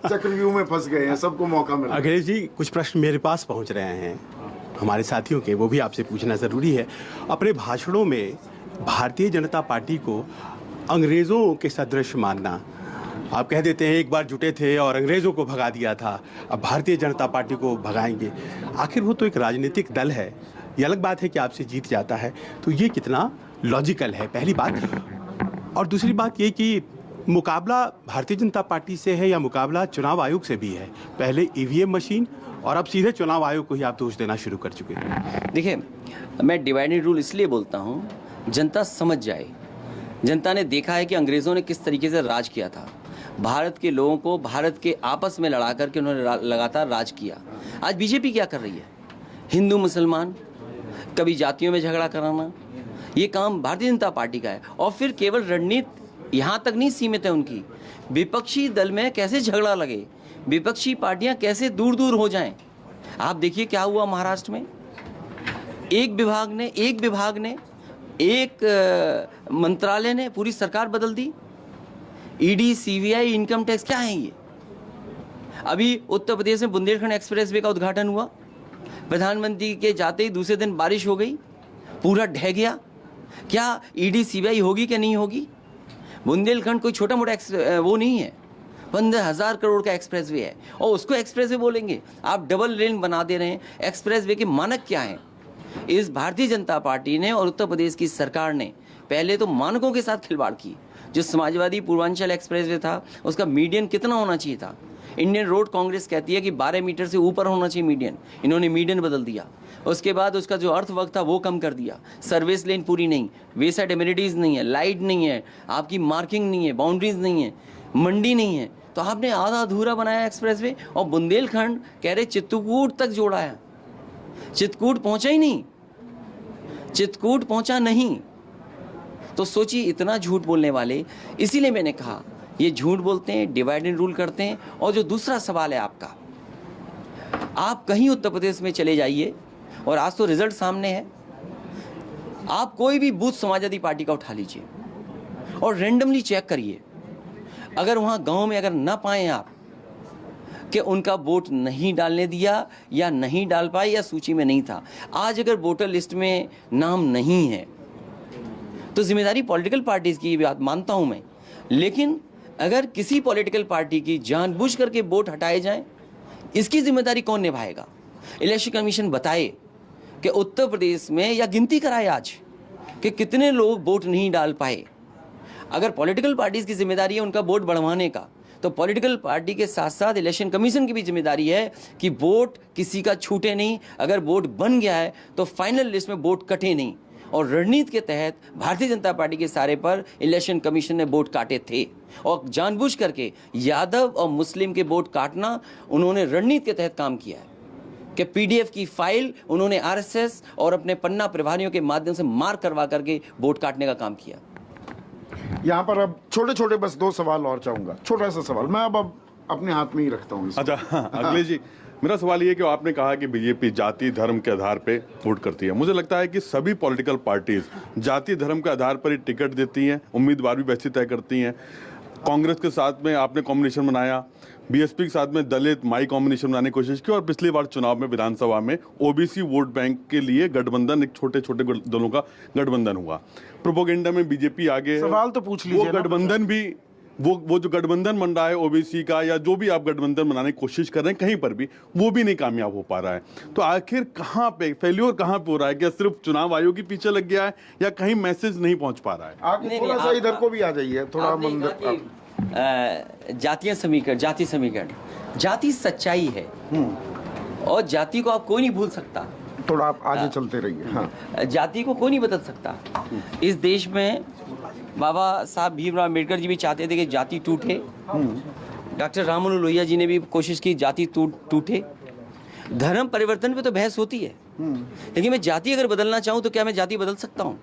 चक्रव्यूह में फंस गए हैं, सबको मौका मिला। अखिलेश जी, कुछ प्रश्न मेरे पास पहुंच रहे हैं हमारे साथियों के, वो भी आपसे पूछना ज़रूरी है। अपने भाषणों में भारतीय जनता पार्टी को अंग्रेज़ों के सदृश मानना, आप कह देते हैं एक बार जुटे थे और अंग्रेज़ों को भगा दिया था, अब भारतीय जनता पार्टी को भगाएंगे। आखिर वो तो एक राजनीतिक दल है। ये अलग बात है कि आपसे जीत जाता है, तो ये कितना लॉजिकल है, पहली बात। और दूसरी बात ये कि मुकाबला भारतीय जनता पार्टी से है या मुकाबला चुनाव आयोग से भी है? पहले ईवीएम मशीन और अब सीधे चुनाव आयोग को ही आप दोष देना शुरू कर चुके हैं। देखिए, मैं डिवाइडेड रूल इसलिए बोलता हूँ, जनता समझ जाए। जनता ने देखा है कि अंग्रेज़ों ने किस तरीके से राज किया था। भारत के लोगों को भारत के आपस में लड़ा करके उन्होंने लगातार राज किया। आज बीजेपी क्या कर रही है? हिंदू मुसलमान, कभी जातियों में झगड़ा कराना, ये काम भारतीय जनता पार्टी का है। और फिर केवल रणनीति यहाँ तक नहीं सीमित है उनकी, विपक्षी दल में कैसे झगड़ा लगे, विपक्षी पार्टियां कैसे दूर दूर हो जाएं। आप देखिए क्या हुआ महाराष्ट्र में। एक विभाग ने एक मंत्रालय ने पूरी सरकार बदल दी। ईडी, सीबीआई, इनकम टैक्स, क्या है ये? अभी उत्तर प्रदेश में बुंदेलखंड एक्सप्रेसवे का उद्घाटन हुआ, प्रधानमंत्री के जाते ही दूसरे दिन बारिश हो गई, पूरा ढह गया। क्या ईडी सीबीआई होगी कि नहीं होगी? बुंदेलखंड कोई छोटा मोटा वो नहीं है। 15,000 करोड़ का एक्सप्रेसवे है और उसको एक्सप्रेसवे बोलेंगे? आप डबल लेन बना दे रहे हैं। एक्सप्रेसवे के मानक क्या हैं? इस भारतीय जनता पार्टी ने और उत्तर प्रदेश की सरकार ने पहले तो मानकों के साथ खिलवाड़ की। जो समाजवादी पूर्वांचल एक्सप्रेसवे था उसका मीडियन कितना होना चाहिए था? इंडियन रोड कांग्रेस कहती है कि 12 मीटर से ऊपर होना चाहिए मीडियन, इन्होंने मीडियन बदल दिया। उसके बाद उसका जो अर्थ वर्क था वो कम कर दिया। सर्विस लेन पूरी नहीं, वे साइड एमिनिटीज़ नहीं है, लाइट नहीं है, आपकी मार्किंग नहीं है, बाउंड्रीज नहीं है, मंडी नहीं है, तो आपने आधा अधूरा बनाया एक्सप्रेसवे। और बुंदेलखंड कह रहे चित्रकूट तक जोड़ा है, चित्रकूट पहुंचा ही नहीं, चित्रकूट पहुंचा नहीं। तो सोचिए, इतना झूठ बोलने वाले, इसीलिए मैंने कहा ये झूठ बोलते हैं, डिवाइड एंड रूल करते हैं। और जो दूसरा सवाल है आपका, आप कहीं उत्तर प्रदेश में चले जाइए और आज तो रिजल्ट सामने है, आप कोई भी बूथ समाजवादी पार्टी का उठा लीजिए और रैंडमली चेक करिए। अगर वहाँ गांव में अगर ना पाएं आप कि उनका वोट नहीं डालने दिया या नहीं डाल पाए या सूची में नहीं था, आज अगर वोटर लिस्ट में नाम नहीं है तो जिम्मेदारी पॉलिटिकल पार्टीज की बात मानता हूं मैं। लेकिन अगर किसी पॉलिटिकल पार्टी की जानबूझ करके वोट हटाए जाएं, इसकी जिम्मेदारी कौन निभाएगा? इलेक्शन कमीशन बताए कि उत्तर प्रदेश में, या गिनती कराए आज कि कितने लोग वोट नहीं डाल पाए। अगर पॉलिटिकल पार्टीज की जिम्मेदारी है उनका वोट बढ़वाने का, तो पॉलिटिकल पार्टी के साथ साथ इलेक्शन कमीशन की भी जिम्मेदारी है कि वोट किसी का छूटे नहीं। अगर वोट बन गया है तो फाइनल लिस्ट में वोट कटे नहीं। और रणनीति के तहत भारतीय जनता पार्टी के सारे पर इलेक्शन कमीशन ने वोट काटे थे और जानबूझ करके यादव और मुस्लिम के वोट काटना उन्होंने रणनीति के तहत काम किया है कि पीडीएफ की फाइल उन्होंने आरएसएस और अपने पन्ना प्रभारियों के माध्यम से मार करवा करके वोट काटने का काम किया। यहाँ पर अब छोटे छोटे बस 2 सवाल और चाहूंगा। छोटा सा सवाल मैं अब अपने हाथ में ही रखता हूँ। अच्छा, अखिलेश जी, मेरा सवाल ये कि आपने कहा कि बीजेपी जाति धर्म के आधार पे वोट करती है। मुझे लगता है कि सभी पॉलिटिकल पार्टीज जाति धर्म के आधार पर ही टिकट देती हैं, उम्मीदवार भी वैसे तय करती हैं। कांग्रेस के साथ में आपने कॉम्बिनेशन बनाया, बीएसपी के साथ में दलित माई कॉम्बिनेशन बनाने की कोशिश की, और पिछली बार चुनाव में विधानसभा में ओबीसी वोट बैंक के लिए गठबंधन, एक छोटे छोटे दलों का गठबंधन हुआ। प्रोपोगेंडा में बीजेपी आगे, सवाल तो पूछ लीजिए। वो गठबंधन भी, वो जो गठबंधन बन रहा है ओबीसी का, या जो भी आप गठबंधन बनाने की कोशिश कर रहे हैं, कहीं पर भी वो भी नहीं कामयाब हो पा रहा है। तो आखिर कहाँ पे फेल्योर कहाँ पे हो रहा है? क्या सिर्फ चुनाव आयोग के पीछे लग गया है या कहीं मैसेज नहीं पहुंच पा रहा है? आगे थोड़ा सा इधर को भी आ जाइए, थोड़ा मंदिर। जातीय समीकरण, जाति समीकरण, जाति सच्चाई है और जाति को आप कोई नहीं भूल सकता। थोड़ा आप आगे चलते रहिए। हाँ, जाति को कोई नहीं बदल सकता। इस देश में बाबा साहब भीमराव अम्बेडकर जी भी चाहते थे कि जाति टूटे। डॉक्टर राम मनोहर लोहिया जी ने भी कोशिश की जाति टूटे। धर्म परिवर्तन पे तो बहस होती है, लेकिन मैं जाति अगर बदलना चाहूँ तो क्या मैं जाति बदल सकता हूँ?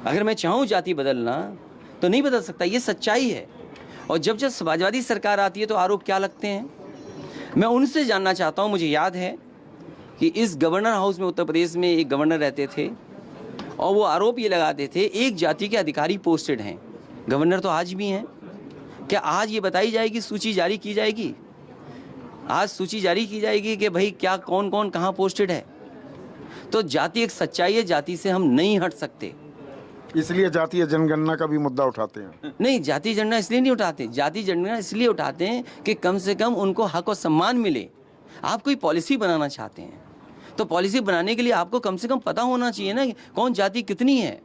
अगर मैं चाहूँ जाति बदलना तो नहीं बदल सकता, ये सच्चाई है। और जब जब समाजवादी सरकार आती है तो आरोप क्या लगते हैं, मैं उनसे जानना चाहता हूँ। मुझे याद है कि इस गवर्नर हाउस में उत्तर प्रदेश में एक गवर्नर रहते थे और वो आरोप ये लगाते थे एक जाति के अधिकारी पोस्टेड हैं। गवर्नर तो आज भी हैं। क्या आज ये बताई जाएगी, सूची जारी की जाएगी? आज सूची जारी की जाएगी कि भाई क्या कौन कौन कहाँ पोस्टेड है? तो जाति एक सच्चाई है, जाति से हम नहीं हट सकते। इसलिए जातीय जनगणना का भी मुद्दा उठाते हैं। नहीं, जाति जनगणना इसलिए नहीं उठाते, जाति जनगणना इसलिए उठाते हैं कि कम से कम उनको हक और सम्मान मिले। आप कोई पॉलिसी बनाना चाहते हैं तो पॉलिसी बनाने के लिए आपको कम से कम पता होना चाहिए ना कि कौन जाति कितनी है।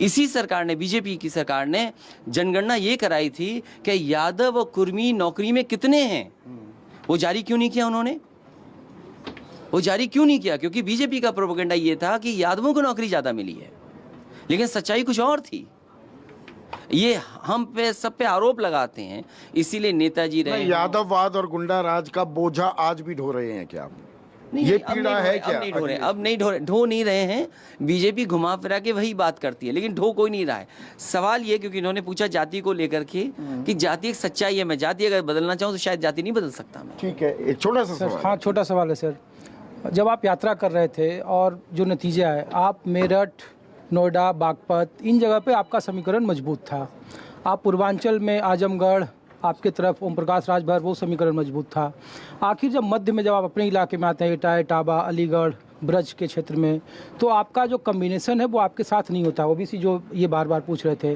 इसी सरकार ने, बीजेपी की सरकार ने जनगणना ये कराई थी कि यादव और कुर्मी नौकरी में कितने हैं। वो जारी क्यों नहीं किया उन्होंने? वो जारी क्यों नहीं किया? क्योंकि बीजेपी का प्रोपेगेंडा ये था कि यादवों को नौकरी ज़्यादा मिली है, लेकिन सच्चाई कुछ और थी। ये हम पे सब पे आरोप लगाते हैं, इसीलिए नेताजी रहे। यादववाद और गुंडा राज का बोझा आज भी ढो रहे हैं क्या? नहीं, ये अब पीड़ा है क्या? अब नहीं ढो नहीं रहे हैं। बीजेपी घुमा फिरा के वही बात करती है, लेकिन ढो कोई नहीं रहा है। सवाल ये, क्योंकि इन्होंने पूछा जाति को लेकर के कि जाति एक सच्चाई है, मैं जाति अगर बदलना चाहूँ तो शायद जाति नहीं बदल सकता मैं। ठीक है, एक छोटा सा सवाल। हाँ, छोटा सवाल है सर। जब आप यात्रा कर रहे थे और जो नतीजा है, आप मेरठ, नोएडा, बागपत, इन जगह पे आपका समीकरण मजबूत था। आप पूर्वांचल में आजमगढ़, आपके तरफ ओम प्रकाश राजभर, वो समीकरण मजबूत था। आखिर जब मध्य में जब आप अपने इलाके में आते हैं, इटावा, इटावा, अलीगढ़, ब्रज के क्षेत्र में, तो आपका जो कम्बिनेशन है वो आपके साथ नहीं होता। ओबीसी जो ये बार बार पूछ रहे थे,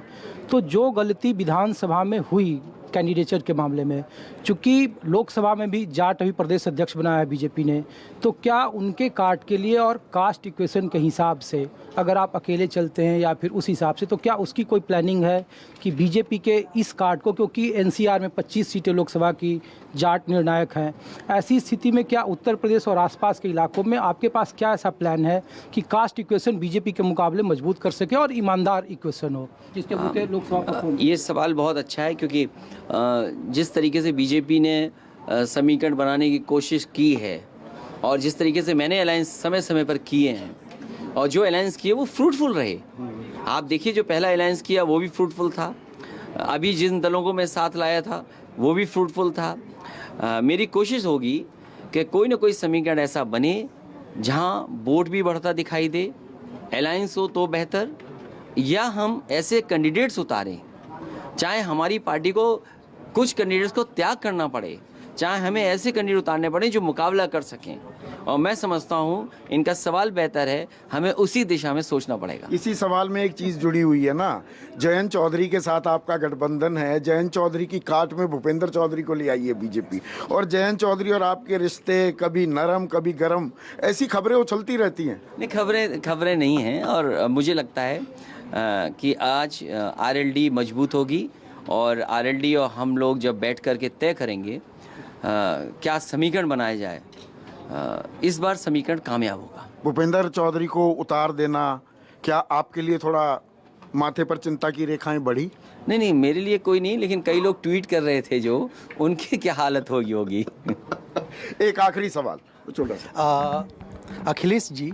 तो जो गलती विधानसभा में हुई कैंडिडेचर के मामले में, चूंकि लोकसभा में भी जाट अभी प्रदेश अध्यक्ष बनाया है बीजेपी ने, तो क्या उनके कार्ड के लिए और कास्ट इक्वेशन के हिसाब से अगर आप अकेले चलते हैं या फिर उस हिसाब से, तो क्या उसकी कोई प्लानिंग है कि बीजेपी के इस कार्ड को, क्योंकि एनसीआर में 25 सीटें लोकसभा की जाट निर्णायक हैं, ऐसी स्थिति में क्या उत्तर प्रदेश और आसपास के इलाकों में आपके पास क्या ऐसा प्लान है कि कास्ट इक्वेशन बीजेपी के मुकाबले मजबूत कर सके और ईमानदार इक्वेशन हो जिसके बूते लोकसभा को? ये सवाल बहुत अच्छा है, क्योंकि जिस तरीके से बीजेपी ने समीकरण बनाने की कोशिश की है और जिस तरीके से मैंने अलायंस समय समय पर किए हैं और जो अलायंस किए वो फ्रूटफुल रहे। आप देखिए, जो पहला अलायंस किया वो भी फ्रूटफुल था, अभी जिन दलों को मैं साथ लाया था वो भी फ्रूटफुल था। मेरी कोशिश होगी कि कोई ना कोई समीकरण ऐसा बने जहां वोट भी बढ़ता दिखाई दे, अलायंस हो तो बेहतर, या हम ऐसे कैंडिडेट्स उतारें, चाहे हमारी पार्टी को कुछ कैंडिडेट्स को त्याग करना पड़े, चाहे हमें ऐसे कैंडिडेट उतारने पड़े जो मुकाबला कर सकें। और मैं समझता हूं इनका सवाल बेहतर है, हमें उसी दिशा में सोचना पड़ेगा। इसी सवाल में एक चीज जुड़ी हुई है ना, जयंत चौधरी के साथ आपका गठबंधन है, जयंत चौधरी की काट में भूपेंद्र चौधरी को ले आई है बीजेपी, और जयंत चौधरी और आपके रिश्ते कभी नरम कभी गरम, ऐसी खबरें उछलती रहती हैं। नहीं, खबरें नहीं हैं, और मुझे लगता है कि आज आरएलडी मजबूत होगी और आरएलडी और हम लोग जब बैठ करके तय करेंगे क्या समीकरण बनाया जाए, इस बार समीकरण कामयाब होगा। भूपेंद्र चौधरी को उतार देना क्या आपके लिए थोड़ा माथे पर चिंता की रेखाएं बढ़ी? नहीं, मेरे लिए कोई नहीं, लेकिन कई लोग ट्वीट कर रहे थे जो, उनकी क्या हालत होगी। एक आखिरी सवाल छोटा सा। अखिलेश जी,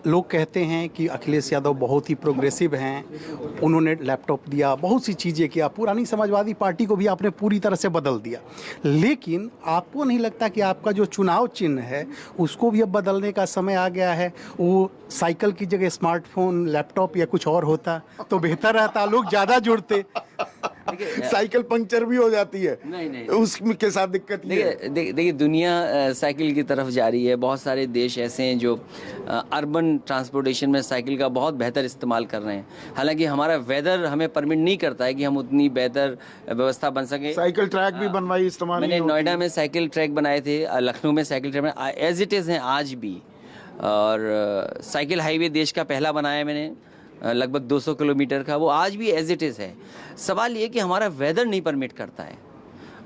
लोग कहते हैं कि अखिलेश यादव बहुत ही प्रोग्रेसिव हैं, उन्होंने लैपटॉप दिया, बहुत सी चीज़ें किया, पुरानी समाजवादी पार्टी को भी आपने पूरी तरह से बदल दिया, लेकिन आपको नहीं लगता कि आपका जो चुनाव चिन्ह है उसको भी अब बदलने का समय आ गया है? वो साइकिल की जगह स्मार्टफोन, लैपटॉप या कुछ और होता तो बेहतर रहता, लोग ज़्यादा जुड़ते। साइकिल पंक्चर भी हो जाती है, नहीं, उसके साथ दिक्कत ये है। देखिए, दुनिया साइकिल की तरफ जा रही है। बहुत सारे देश ऐसे हैं जो अर्बन ट्रांसपोर्टेशन में साइकिल का बहुत बेहतर इस्तेमाल कर रहे हैं। हालांकि हमारा वेदर हमें परमिट नहीं करता है कि हम उतनी बेहतर व्यवस्था बन सके। साइकिल ट्रैक भी बनवाई, इस्तेमाल मैंने नोएडा में साइकिल ट्रैक बनाए थे, लखनऊ में साइकिल ट्रैक बनाए, एज इट इज़ हैं आज भी। और साइकिल हाईवे देश का पहला बनाया मैंने, लगभग 200 किलोमीटर का, वो आज भी एज इट इज़ है। सवाल ये कि हमारा वेदर नहीं परमिट करता है,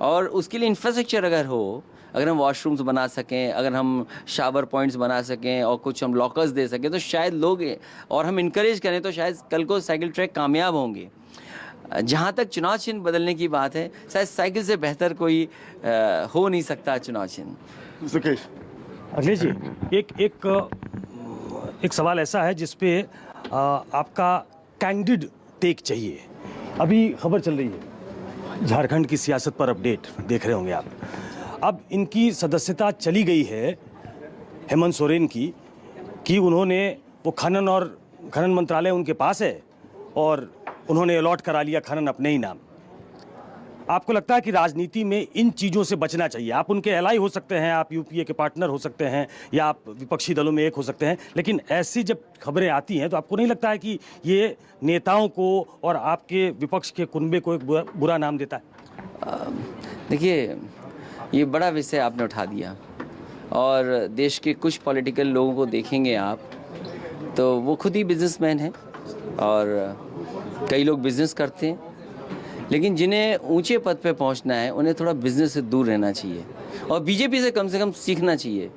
और उसके लिए इंफ्रास्ट्रक्चर अगर हो, अगर हम वॉशरूम्स बना सकें, अगर हम शावर पॉइंट्स बना सकें और कुछ हम लॉकर्स दे सकें, तो शायद लोग, और हम इनकरेज करें तो शायद कल को साइकिल ट्रैक कामयाब होंगे। जहाँ तक चुनाव चिन्ह बदलने की बात है, शायद साइकिल से बेहतर कोई हो नहीं सकता चुनाव चिन्ह। सुकेश, अखिलेश जी, एक सवाल ऐसा है जिसपे आपका कैंडिड टेक चाहिए। अभी खबर चल रही है झारखंड की सियासत पर, अपडेट देख रहे होंगे आप। अब इनकी सदस्यता चली गई है हेमंत सोरेन की, कि उन्होंने वो खनन मंत्रालय उनके पास है और उन्होंने अलॉट करा लिया खनन अपने ही नाम। आपको लगता है कि राजनीति में इन चीज़ों से बचना चाहिए? आप उनके एलाई हो सकते हैं, आप यूपीए के पार्टनर हो सकते हैं, या आप विपक्षी दलों में एक हो सकते हैं, लेकिन ऐसी जब खबरें आती हैं तो आपको नहीं लगता है कि ये नेताओं को और आपके विपक्ष के कुनबे को एक बुरा नाम देता है? देखिए, ये बड़ा विषय आपने उठा दिया, और देश के कुछ पॉलिटिकल लोगों को देखेंगे आप तो वो खुद ही बिजनेसमैन हैं, और कई लोग बिजनेस करते हैं, लेकिन जिन्हें ऊंचे पद पे पहुंचना है उन्हें थोड़ा बिजनेस से दूर रहना चाहिए, और बीजेपी से कम सीखना चाहिए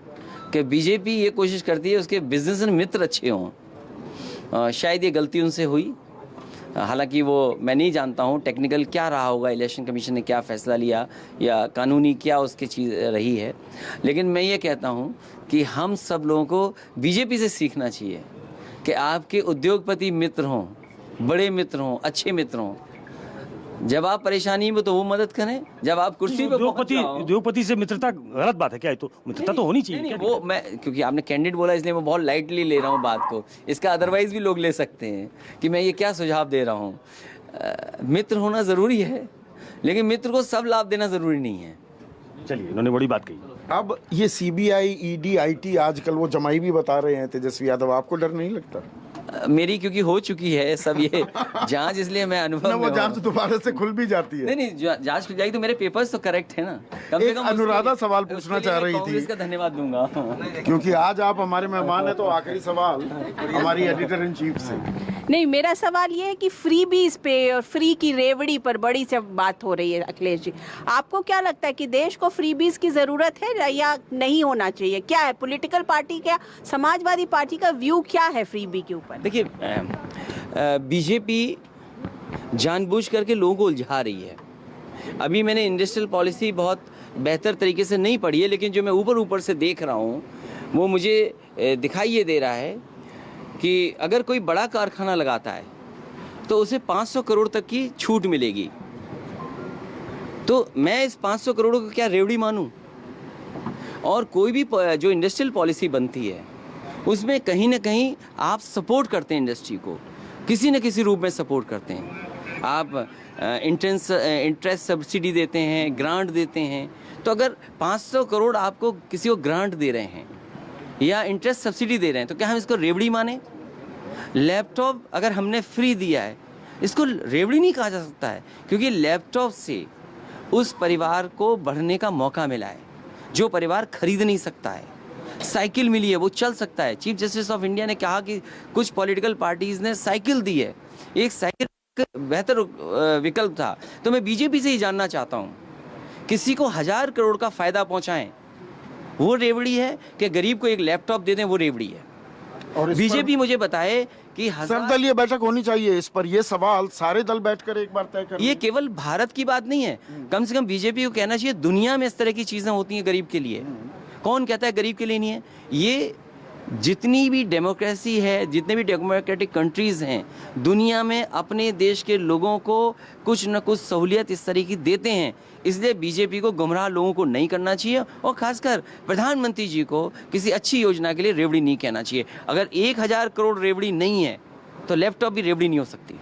कि बीजेपी ये कोशिश करती है उसके बिजनेस मित्र अच्छे हों। शायद ये गलती उनसे हुई, हालांकि वो मैं नहीं जानता हूँ टेक्निकल क्या रहा होगा, इलेक्शन कमीशन ने क्या फ़ैसला लिया या कानूनी क्या उसकी चीज़ रही है, लेकिन मैं ये कहता हूँ कि हम सब लोगों को बीजेपी से सीखना चाहिए कि आपके उद्योगपति मित्र हों, बड़े मित्र हों, अच्छे मित्र हों। जब आप परेशानी में तो वो मदद करें, जब आप कुर्सी पे उद्योगपति से मित्रता गलत बात है क्या? तो मित्रता तो होनी चाहिए। नहीं, वो मैं, क्योंकि आपने कैंडिडेट बोला इसलिए मैं बहुत लाइटली ले रहा हूँ बात को। इसका अदरवाइज भी लोग ले सकते हैं कि मैं ये क्या सुझाव दे रहा हूँ। मित्र होना ज़रूरी है, लेकिन मित्र को सब लाभ देना ज़रूरी नहीं है। चलिए, इन्होंने बड़ी बात कही। अब ये सीबीआई, ईडी, आईटी आजकल वो जमाई भी बता रहे हैं तेजस्वी यादव, आपको डर नहीं लगता? मेरी क्योंकि हो चुकी है सब ये जांच, इसलिए मैं अनुभव ना वो में हूँ। जांच दोबारा से खुल भी जाती है। नहीं जांच खुल जाएगी तो मेरे पेपर्स तो करेक्ट है ना। कम से एक कम अनुराधा उसके लिए- सवाल उसके पूछना लिए चाह मैं रही थी। कांग्रेस का धन्यवाद दूंगा। क्योंकि आज आप हमारे मेहमान हैं तो आखिरी सवाल हमारी एडिटर इन चीफ से। नहीं, मेरा सवाल ये है कि फ्री बीज पे और फ्री की रेवड़ी पर बड़ी से बात हो रही है अखिलेश जी, आपको क्या लगता है कि देश को फ्री बीज की जरूरत है या नहीं होना चाहिए? क्या है पॉलिटिकल पार्टी का, समाजवादी पार्टी का व्यू क्या है फ्री बी के ऊपर? देखिए, बीजेपी जानबूझ करके लोगों को उलझा रही है। अभी मैंने इंडस्ट्रियल पॉलिसी बहुत बेहतर तरीके से नहीं पढ़ी है, लेकिन जो मैं ऊपर से देख रहा हूँ वो मुझे दिखाई ये दे रहा है कि अगर कोई बड़ा कारखाना लगाता है तो उसे 500 करोड़ तक की छूट मिलेगी। तो मैं इस 500 करोड़ को क्या रेवड़ी मानूं? और कोई भी जो इंडस्ट्रियल पॉलिसी बनती है उसमें कहीं ना कहीं आप सपोर्ट करते हैं, इंडस्ट्री को किसी न किसी रूप में सपोर्ट करते हैं। आप इंटरेस्ट सब्सिडी देते हैं, ग्रांट देते हैं। तो अगर 500 करोड़ आपको किसी को ग्रांट दे रहे हैं या इंटरेस्ट सब्सिडी दे रहे हैं तो क्या हम इसको रेवड़ी माने? लैपटॉप अगर हमने फ्री दिया है, इसको रेवड़ी नहीं कहा जा सकता है, क्योंकि लैपटॉप से उस परिवार को बढ़ने का मौका मिला है जो परिवार खरीद नहीं सकता है। साइकिल मिली है, वो चल सकता है। चीफ जस्टिस ऑफ इंडिया ने कहा कि कुछ पॉलिटिकल पार्टीज ने साइकिल दी है, एक साइकिल बेहतर विकल्प था। तो मैं बीजेपी से ही जानना चाहता हूँ, किसी को 1000 करोड़ का फायदा पहुंचाएं वो रेवड़ी है कि गरीब को एक लैपटॉप दे दें वो रेवड़ी है? और बीजेपी मुझे बताए कि सर्वदलीय बैठक होनी चाहिए इस पर, यह सवाल सारे दल बैठकर एक बार तय करें। ये केवल भारत की बात नहीं है, कम से कम बीजेपी को कहना चाहिए दुनिया में इस तरह की चीजें होती हैं गरीब के लिए। कौन कहता है गरीब के लिए नहीं है? ये जितनी भी डेमोक्रेसी है, जितने भी डेमोक्रेटिक कंट्रीज हैं दुनिया में, अपने देश के लोगों को कुछ न कुछ सहूलियत इस तरह की देते हैं। इसलिए बीजेपी को गुमराह लोगों को नहीं करना चाहिए और खासकर प्रधानमंत्री जी को किसी अच्छी योजना के लिए रेवड़ी नहीं कहना चाहिए। अगर 1000 करोड़ रेवड़ी नहीं है तो लैपटॉप भी रेवड़ी नहीं हो सकती।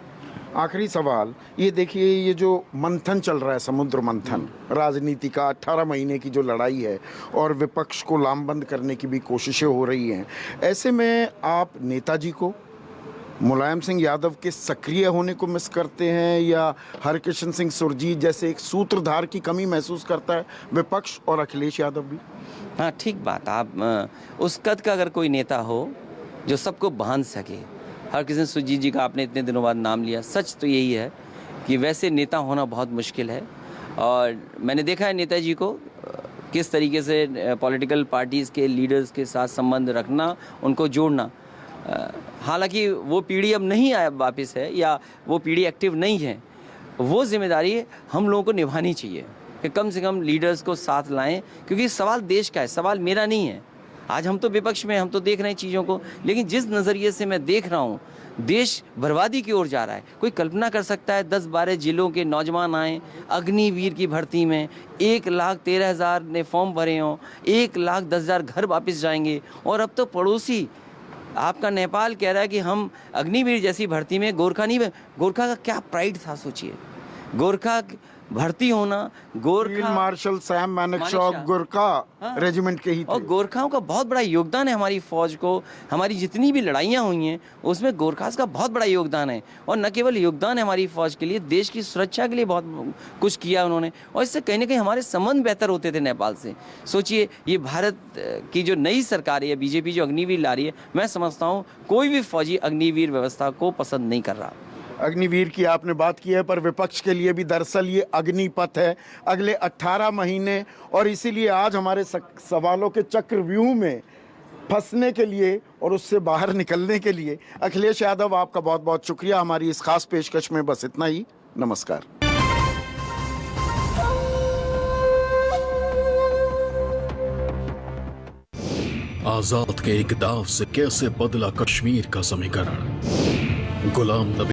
आखिरी सवाल ये देखिए, ये जो मंथन चल रहा है, समुद्र मंथन राजनीति का, 18 महीने की जो लड़ाई है और विपक्ष को लामबंद करने की भी कोशिशें हो रही हैं, ऐसे में आप नेताजी को, मुलायम सिंह यादव के सक्रिय होने को मिस करते हैं या हरकिशन सिंह सुरजीत जैसे एक सूत्रधार की कमी महसूस करता है विपक्ष और अखिलेश यादव भी? हाँ, ठीक बात। आप उस कद का अगर कोई नेता हो जो सबको बांध सके, हरकिशन सुरजीत जी का आपने इतने दिनों बाद नाम लिया, सच तो यही है कि वैसे नेता होना बहुत मुश्किल है। और मैंने देखा है नेताजी को किस तरीके से पॉलिटिकल पार्टीज़ के लीडर्स के साथ संबंध रखना, उनको जोड़ना। हालांकि वो पीढ़ी अब नहीं आया वापस है या वो पीढ़ी एक्टिव नहीं है, वो जिम्मेदारी हम लोगों को निभानी चाहिए कि कम से कम लीडर्स को साथ लाएं, क्योंकि सवाल देश का है, सवाल मेरा नहीं है। आज हम तो विपक्ष में, हम तो देख रहे हैं चीज़ों को, लेकिन जिस नज़रिए से मैं देख रहा हूँ देश बर्बादी की ओर जा रहा है। कोई कल्पना कर सकता है 10-12 जिलों के नौजवान आए अग्निवीर की भर्ती में, 1,13,000 ने फॉर्म भरे हों, 1,10,000 घर वापस जाएंगे। और अब तो पड़ोसी आपका नेपाल कह रहा है कि हम अग्निवीर जैसी भर्ती में गोरखा नहीं, गोरखा का क्या प्राइड था सोचिए, गोरखा भर्ती होना। गोरखा मार्शल सैम मानेकशॉ गोरखा रेजिमेंट के ही थे। और गोरखाओं का बहुत बड़ा योगदान है हमारी फौज को, हमारी जितनी भी लड़ाइयाँ हुई हैं उसमें गोरखास का बहुत बड़ा योगदान है। और न केवल योगदान है हमारी फौज के लिए, देश की सुरक्षा के लिए बहुत कुछ किया उन्होंने, और इससे कहीं ना कहीं हमारे संबंध बेहतर होते थे नेपाल से। सोचिए, ये भारत की जो नई सरकार है, बीजेपी जो अग्निवीर ला रही है, मैं समझता हूँ कोई भी फौजी अग्निवीर व्यवस्था को पसंद नहीं कर रहा। अग्निवीर की आपने बात की है, पर विपक्ष के लिए भी दरअसल ये अग्निपथ है अगले 18 महीने। और इसीलिए आज हमारे सवालों के चक्रव्यूह में फंसने के लिए और उससे बाहर निकलने के लिए अखिलेश यादव, आपका बहुत बहुत शुक्रिया। हमारी इस खास पेशकश में बस इतना ही। नमस्कार। आजाद के इकदाव से कैसे बदला कश्मीर का समीकरण, गुलाम नबी